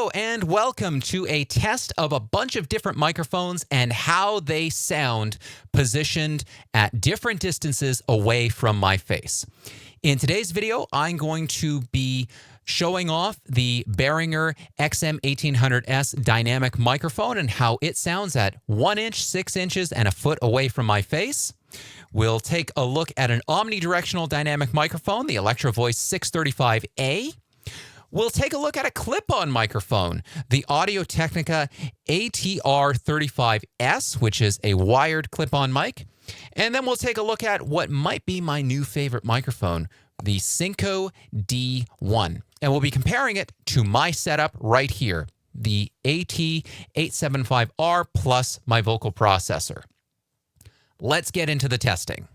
Hello and welcome to a test of a bunch of different microphones and how they sound positioned at different distances away from my face. In today's video, I'm going to be showing off the Behringer XM1800s dynamic microphone and how it sounds at 1 inch, 6 inches, and a foot away from my face. We'll take a look at an omnidirectional dynamic microphone, the Electro Voice 635A. We'll take a look at a clip-on microphone, the Audio-Technica ATR 35S, which is a wired clip-on mic. And then we'll take a look at what might be my new favorite microphone, the Cinco D1. And we'll be comparing it to my setup right here, the AT875R plus my vocal processor. Let's get into the testing.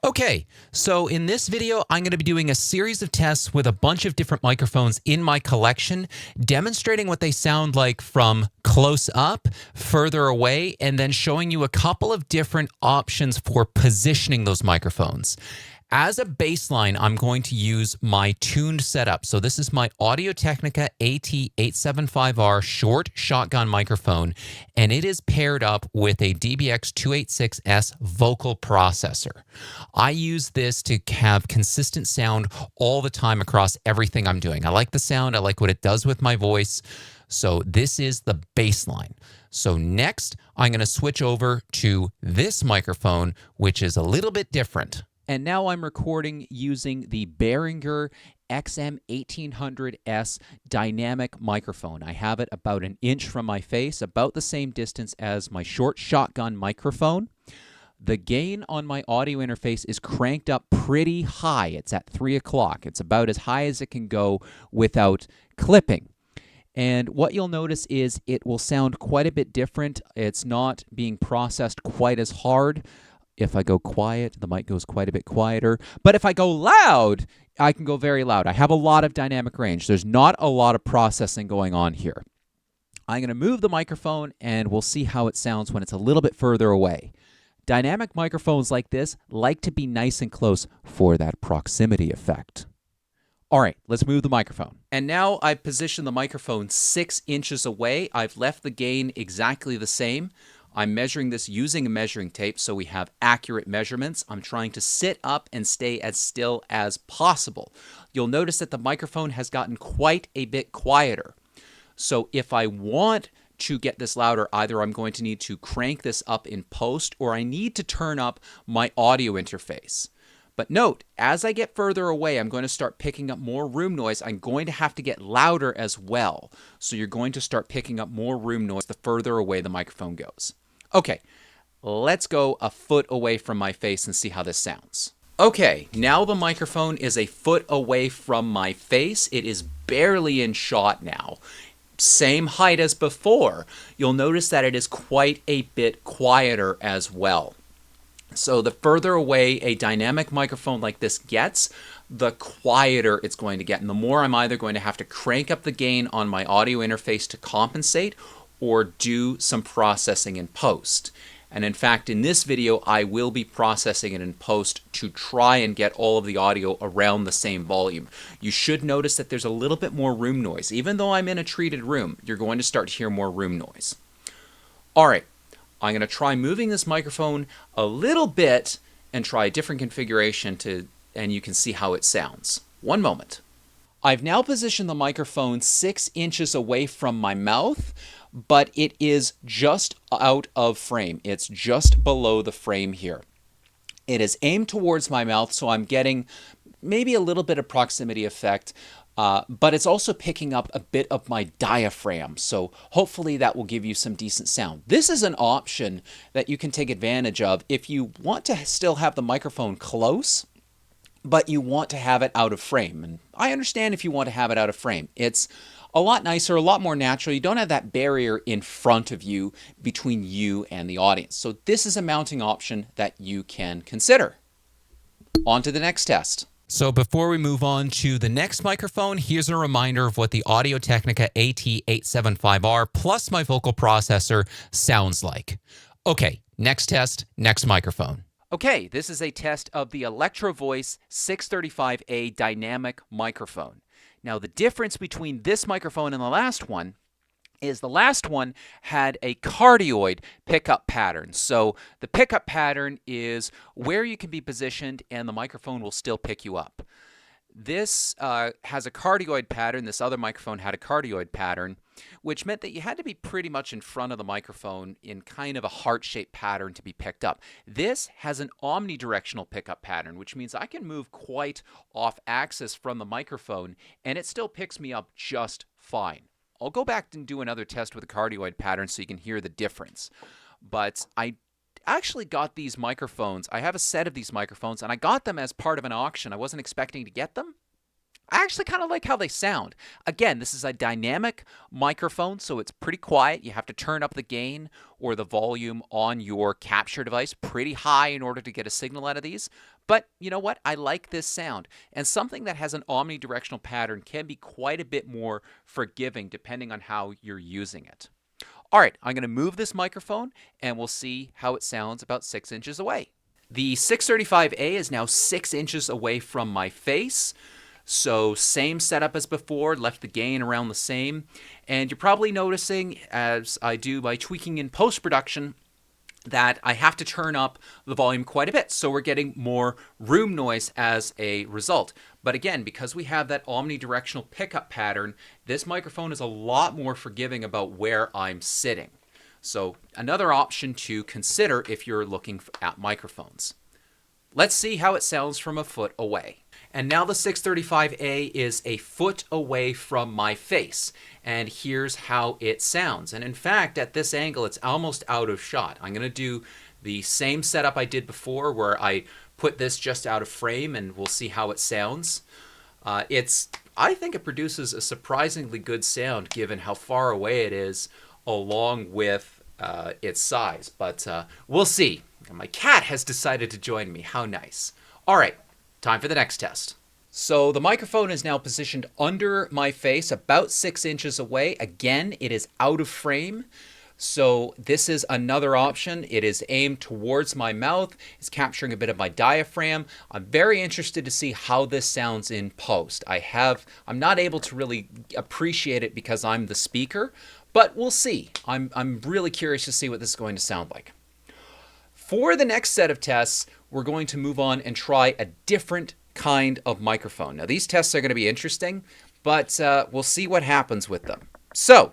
Okay, so in this video, I'm going to be doing a series of tests with a bunch of different microphones in my collection, demonstrating what they sound like from close up, further away, and then showing you a couple of different options for positioning those microphones. As a baseline, I'm going to use my tuned setup. So this is my Audio-Technica AT875R short shotgun microphone, and it is paired up with a DBX286S vocal processor. I use this to have consistent sound all the time across everything I'm doing. I like the sound. I like what it does with my voice. So this is the baseline. So next, I'm going to switch over to this microphone, which is a little bit different. And now I'm recording using the Behringer XM1800s dynamic microphone. I have it about an inch from my face, about the same distance as my short shotgun microphone. The gain on my audio interface is cranked up pretty high. It's at 3 o'clock. It's about as high as it can go without clipping. And what you'll notice is it will sound quite a bit different. It's not being processed quite as hard. If I go quiet, the mic goes quite a bit quieter. But if I go loud, I can go very loud. I have a lot of dynamic range. There's not a lot of processing going on here. I'm going to move the microphone, and we'll see how it sounds when it's a little bit further away. Dynamic microphones like this like to be nice and close for that proximity effect. All right, let's move the microphone. And now I've positioned the microphone 6 inches away. I've left the gain exactly the same. I'm measuring this using a measuring tape so we have accurate measurements. I'm trying to sit up and stay as still as possible. You'll notice that the microphone has gotten quite a bit quieter. So if I want to get this louder, either I'm going to need to crank this up in post or I need to turn up my audio interface. But note, as I get further away, I'm going to start picking up more room noise. I'm going to have to get louder as well. So you're going to start picking up more room noise the further away the microphone goes. Okay, let's go a foot away from my face and see how this sounds. Okay, now the microphone is a foot away from my face. It is barely in shot now. Same height as before. You'll notice that it is quite a bit quieter as well. So the further away a dynamic microphone like this gets, the quieter it's going to get. And the more I'm either going to have to crank up the gain on my audio interface to compensate or do some processing in post. And in fact, in this video, I will be processing it in post to try and get all of the audio around the same volume. You should notice that there's a little bit more room noise. Even though I'm in a treated room, you're going to start to hear more room noise. All right. I'm going to try moving this microphone a little bit and try a different configuration and you can see how it sounds. One moment. I've now positioned the microphone 6 inches away from my mouth, but it is just out of frame. It's just below the frame here. It is aimed towards my mouth, so I'm getting maybe a little bit of proximity effect, but it's also picking up a bit of my diaphragm, so hopefully that will give you some decent sound. This is an option that you can take advantage of if you want to still have the microphone close, but you want to have it out of frame. And I understand if you want to have it out of frame. It's a lot nicer, a lot more natural. You don't have that barrier in front of you between you and the audience. So this is a mounting option that you can consider. On to the next test. So before we move on to the next microphone, here's a reminder of what the Audio-Technica AT875R plus my vocal processor sounds like. Okay, next test, next microphone. Okay, this is a test of the Electro Voice 635A dynamic microphone. Now, the difference between this microphone and the last one is the last one had a cardioid pickup pattern. So the pickup pattern is where you can be positioned and the microphone will still pick you up. This has a cardioid pattern. This other microphone had a cardioid pattern, which meant that you had to be pretty much in front of the microphone in kind of a heart-shaped pattern to be picked up. This has an omnidirectional pickup pattern, which means I can move quite off-axis from the microphone, and it still picks me up just fine. I'll go back and do another test with a cardioid pattern so you can hear the difference. But I actually got these microphones. I have a set of these microphones, and I got them as part of an auction. I wasn't expecting to get them. I actually kind of like how they sound. Again, this is a dynamic microphone, so it's pretty quiet. You have to turn up the gain or the volume on your capture device pretty high in order to get a signal out of these. But you know what? I like this sound. And something that has an omnidirectional pattern can be quite a bit more forgiving depending on how you're using it. All right, I'm going to move this microphone and we'll see how it sounds about 6 inches away. The 635A is now 6 inches away from my face. So same setup as before, left the gain around the same. And you're probably noticing, as I do by tweaking in post-production, that I have to turn up the volume quite a bit. So we're getting more room noise as a result. But again, because we have that omnidirectional pickup pattern, this microphone is a lot more forgiving about where I'm sitting. So another option to consider if you're looking at microphones. Let's see how it sounds from a foot away. And now the 635A is a foot away from my face. And here's how it sounds. And in fact, at this angle, it's almost out of shot. I'm going to do the same setup I did before where I put this just out of frame and we'll see how it sounds. I think it produces a surprisingly good sound given how far away it is along with its size. But we'll see. My cat has decided to join me. How nice. All right. Time for the next test. So the microphone is now positioned under my face, about 6 inches away. Again, it is out of frame. So this is another option. It is aimed towards my mouth. It's capturing a bit of my diaphragm. I'm very interested to see how this sounds in post. I'm not able to really appreciate it because I'm the speaker, but we'll see. I'm really curious to see what this is going to sound like. For the next set of tests, we're going to move on and try a different kind of microphone. Now, these tests are going to be interesting, but we'll see what happens with them. So,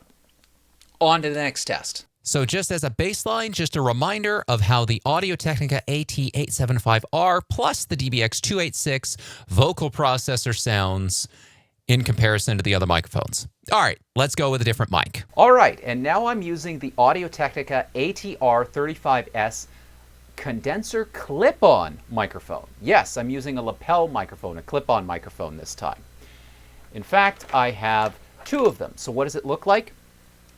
on to the next test. So just as a baseline, just a reminder of how the Audio-Technica AT875R plus the DBX286 vocal processor sounds in comparison to the other microphones. All right, let's go with a different mic. All right, and now I'm using the Audio-Technica ATR35S condenser clip-on microphone. Yes, I'm using a lapel microphone, a clip-on microphone this time. In fact, I have 2 of them. So what does it look like?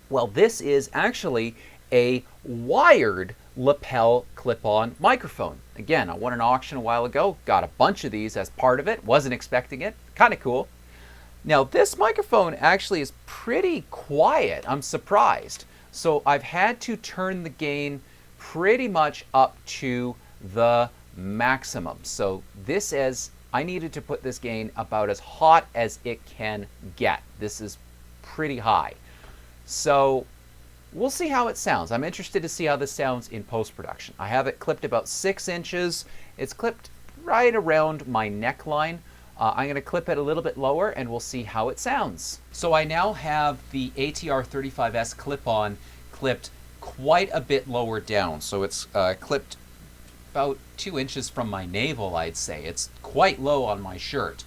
Well, this is actually a wired lapel clip-on microphone. Again, I won an auction a while ago, got a bunch of these as part of it, wasn't expecting it, kind of cool. Now, this microphone actually is pretty quiet. I'm surprised. So I've had to turn the gain pretty much up to the maximum. So I needed to put this gain about as hot as it can get. This is pretty high. So we'll see how it sounds. I'm interested to see how this sounds in post-production. I have it clipped about 6 inches. It's clipped right around my neckline. I'm going to clip it a little bit lower and we'll see how it sounds. So I now have the ATR35S clip-on clipped quite a bit lower down. So it's clipped about 2 inches from my navel, I'd say. It's quite low on my shirt.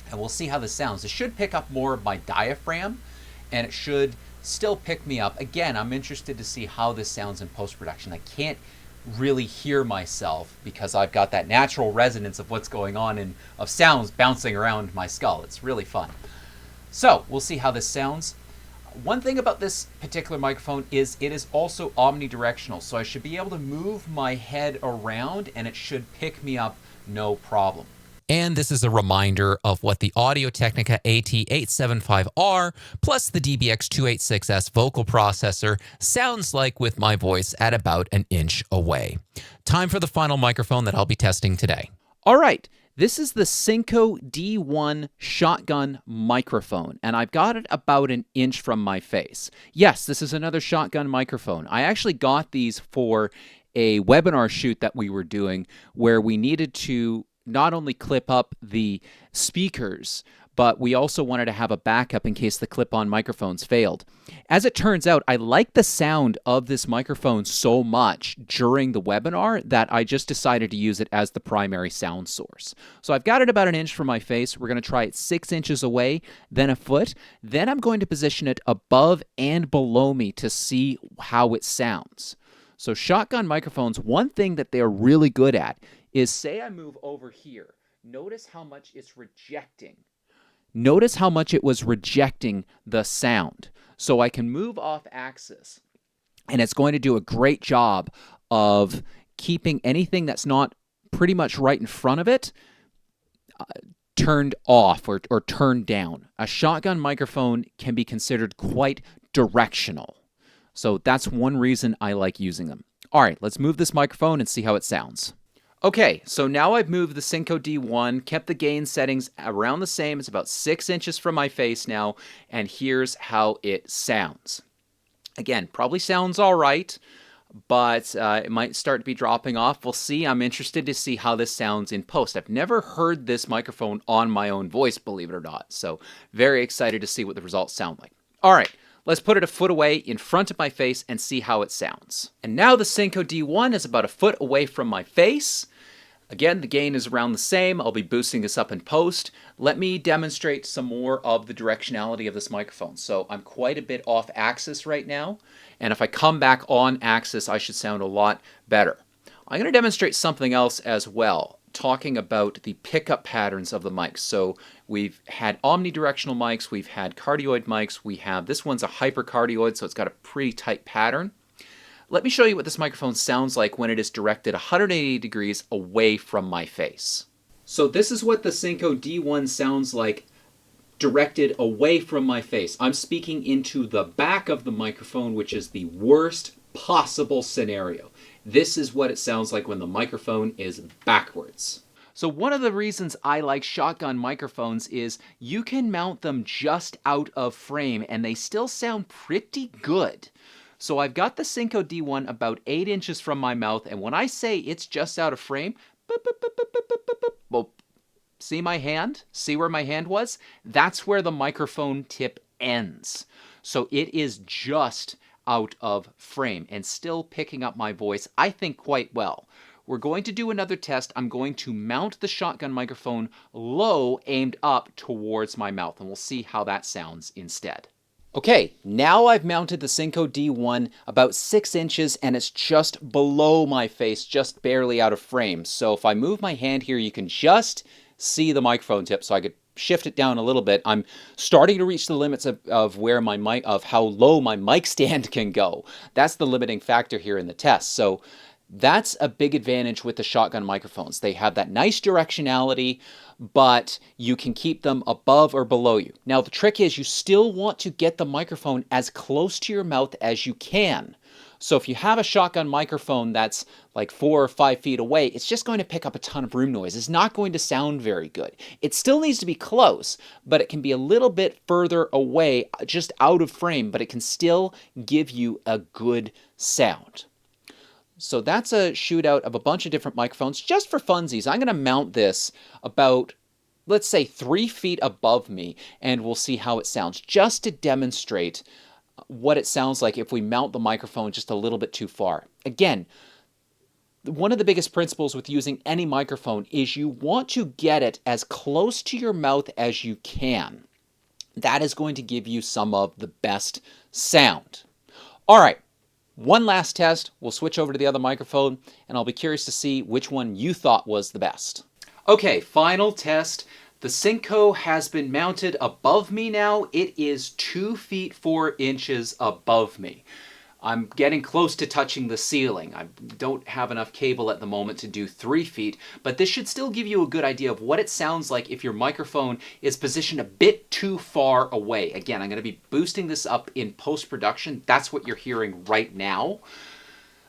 And we'll see how this sounds. It should pick up more of my diaphragm and it should still pick me up. Again, I'm interested to see how this sounds in post-production. I can't really hear myself because I've got that natural resonance of what's going on and of sounds bouncing around my skull. It's really fun. So we'll see how this sounds. One thing about this particular microphone is it is also omnidirectional, so I should be able to move my head around and it should pick me up no problem. And this is a reminder of what the Audio-Technica AT875R plus the DBX286S vocal processor sounds like with my voice at about 1 inch away. Time for the final microphone that I'll be testing today. All right, This is the Synco D1 shotgun microphone, and I've got it about an inch from my face. Yes, this is another shotgun microphone. I actually got these for a webinar shoot that we were doing where we needed to not only clip up the speakers, but we also wanted to have a backup in case the clip-on microphones failed. As it turns out, I like the sound of this microphone so much during the webinar that I just decided to use it as the primary sound source. So I've got it about an inch from my face. We're going to try it 6 inches away, then a foot. Then I'm going to position it above and below me to see how it sounds. So shotgun microphones, one thing that they're really good at is, say I move over here, notice how much it's rejecting. Notice how much it was rejecting the sound. So I can move off axis, and it's going to do a great job of keeping anything that's not pretty much right in front of it turned off or turned down. A shotgun microphone can be considered quite directional. So that's one reason I like using them. All right, let's move this microphone and see how it sounds. Okay, so now I've moved the Cinco D1, kept the gain settings around the same. It's about 6 inches from my face now, and here's how it sounds. Again, probably sounds all right, but it might start to be dropping off. We'll see. I'm interested to see how this sounds in post. I've never heard this microphone on my own voice, believe it or not, so very excited to see what the results sound like. All right. Let's put it a foot away in front of my face and see how it sounds. And now the Cinco D1 is about a foot away from my face. Again, the gain is around the same. I'll be boosting this up in post. Let me demonstrate some more of the directionality of this microphone. So I'm quite a bit off axis right now. And if I come back on axis, I should sound a lot better. I'm going to demonstrate something else as well, talking about the pickup patterns of the mics. So we've had omnidirectional mics, we've had cardioid mics, this one's a hypercardioid, so it's got a pretty tight pattern. Let me show you what this microphone sounds like when it is directed 180 degrees away from my face. So this is what the Cinco D1 sounds like directed away from my face. I'm speaking into the back of the microphone, which is the worst possible scenario. This is what it sounds like when the microphone is backwards. So one of the reasons I like shotgun microphones is you can mount them just out of frame and they still sound pretty good. So I've got the Cinco D1 about 8 inches from my mouth, and when I say it's just out of frame, well, see my hand? See where my hand was? That's where the microphone tip ends. So it is just out of frame and still picking up my voice, I think, quite well. We're going to do another test. I'm going to mount the shotgun microphone low, aimed up towards my mouth, and we'll see how that sounds instead. Okay, now I've mounted the Cinco D1 about 6 inches, and it's just below my face, just barely out of frame. So if I move my hand here, you can just see the microphone tip, so I could shift it down a little bit. I'm starting to reach the limits of where my mic, of how low my mic stand can go. That's the limiting factor here in the test. So that's a big advantage with the shotgun microphones. They have that nice directionality, but you can keep them above or below you. Now the trick is you still want to get the microphone as close to your mouth as you can. So if you have a shotgun microphone that's like 4 or 5 feet away, it's just going to pick up a ton of room noise. It's not going to sound very good. It still needs to be close, but it can be a little bit further away, just out of frame, but it can still give you a good sound. So that's a shootout of a bunch of different microphones. Just for funsies, I'm going to mount this about, let's say, 3 feet above me, and we'll see how it sounds, just to demonstrate what it sounds like if we mount the microphone just a little bit too far. Again, one of the biggest principles with using any microphone is you want to get it as close to your mouth as you can. That is going to give you some of the best sound. All right. One last test, we'll switch over to the other microphone, and I'll be curious to see which one you thought was the best. Okay, final test. The Synco has been mounted above me now. It is 2 feet 4 inches above me. I'm getting close to touching the ceiling. I don't have enough cable at the moment to do 3 feet, but this should still give you a good idea of what it sounds like if your microphone is positioned a bit too far away. Again, I'm going to be boosting this up in post-production. That's what you're hearing right now.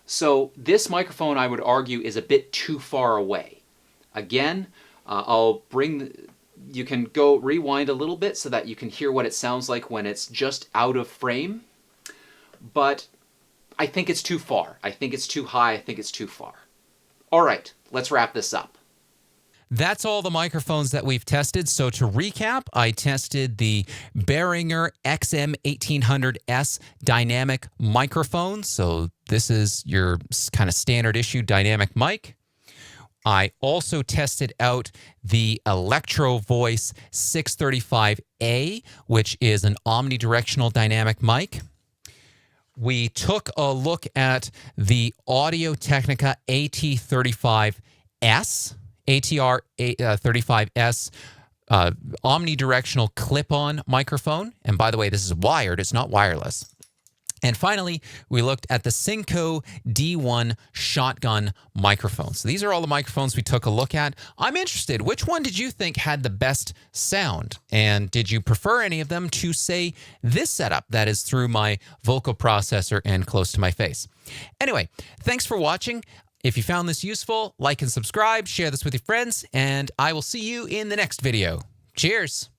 So this microphone, I would argue, is a bit too far away. Again, You can go rewind a little bit so that you can hear what it sounds like when it's just out of frame. But I think it's too far. I think it's too high. I think it's too far. All right, let's wrap this up. That's all the microphones that we've tested. So to recap, I tested the Behringer XM1800s dynamic microphone. So this is your kind of standard issue dynamic mic. I also tested out the Electro Voice 635A, which is an omnidirectional dynamic mic. We took a look at the Audio-Technica ATR 35S omnidirectional clip-on microphone. And by the way, this is wired. It's not wireless. And finally, we looked at the Cinco D1 shotgun microphone. So these are all the microphones we took a look at. I'm interested, which one did you think had the best sound? And did you prefer any of them to, say, this setup that is through my vocal processor and close to my face? Anyway, thanks for watching. If you found this useful, like and subscribe, share this with your friends, and I will see you in the next video. Cheers!